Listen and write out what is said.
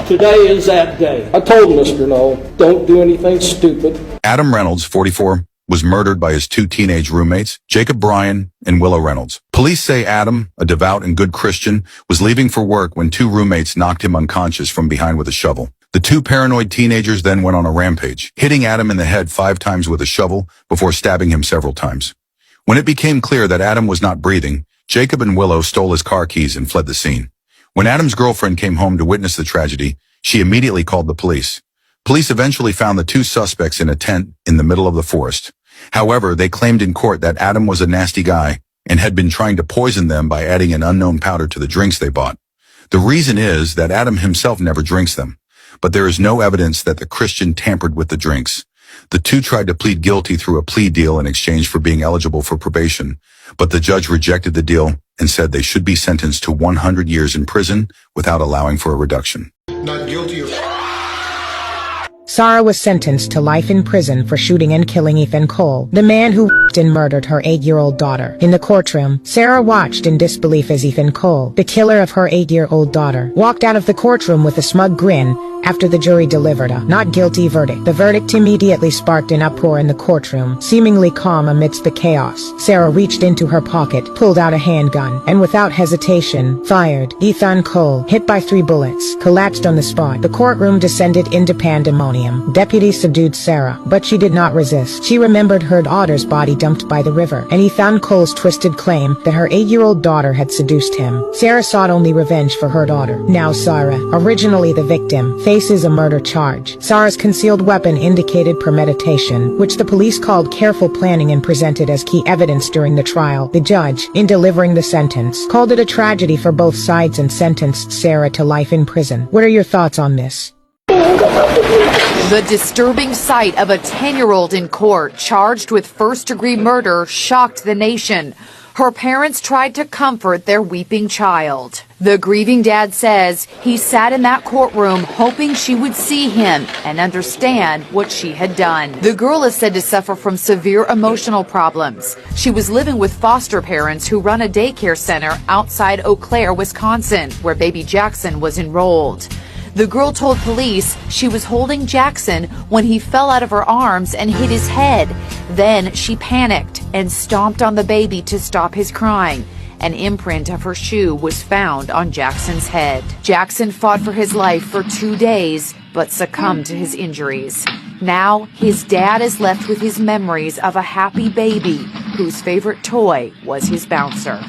Today is that day. I told Mr. Knoll, don't do anything stupid. Adam Reynolds, 44, was murdered by his two teenage roommates, Jacob Bryan and Willow Reynolds. Police say Adam, a devout and good Christian, was leaving for work when two roommates knocked him unconscious from behind with a shovel. The two paranoid teenagers then went on a rampage, hitting Adam in the head 5 times with a shovel before stabbing him several times. When it became clear that Adam was not breathing, Jacob and Willow stole his car keys and fled the scene. When Adam's girlfriend came home to witness the tragedy, she immediately called the police. Police eventually found the two suspects in a tent in the middle of the forest. However, they claimed in court that Adam was a nasty guy and had been trying to poison them by adding an unknown powder to the drinks they bought. The reason is that Adam himself never drinks them, but there is no evidence that the Christian tampered with the drinks. The two tried to plead guilty through a plea deal in exchange for being eligible for probation, but the judge rejected the deal and said they should be sentenced to 100 years in prison without allowing for a reduction. Not guilty of... Sarah was sentenced to life in prison for shooting and killing Ethan Cole, the man who raped and murdered her 8-year-old daughter. In the courtroom, Sarah watched in disbelief as Ethan Cole, the killer of her 8-year-old daughter, walked out of the courtroom with a smug grin after the jury delivered a not guilty verdict. The verdict immediately sparked an uproar in the courtroom. Seemingly calm amidst the chaos, Sarah reached into her pocket, pulled out a handgun, and without hesitation, fired. Ethan Cole, hit by 3 bullets, collapsed on the spot. The courtroom descended into pandemonium. Deputies subdued Sarah, but she did not resist. She remembered her daughter's body dumped by the river, and Ethan Cole's twisted claim that her 8-year-old daughter had seduced him. Sarah sought only revenge for her daughter. Now Sarah, originally the victim, faces a murder charge. Sarah's concealed weapon indicated premeditation, which the police called careful planning and presented as key evidence during the trial. The judge, in delivering the sentence, called it a tragedy for both sides and sentenced Sarah to life in prison. What are your thoughts on this? The disturbing sight of a 10-year-old in court charged with first-degree murder shocked the nation. Her parents tried to comfort their weeping child. The grieving dad says he sat in that courtroom hoping she would see him and understand what she had done. The girl is said to suffer from severe emotional problems. She was living with foster parents who run a daycare center outside Eau Claire, Wisconsin, where baby Jackson was enrolled. The girl told police she was holding Jackson when he fell out of her arms and hit his head. Then she panicked and stomped on the baby to stop his crying. An imprint of her shoe was found on Jackson's head. Jackson fought for his life for 2 days, but succumbed to his injuries. Now, his dad is left with his memories of a happy baby whose favorite toy was his bouncer.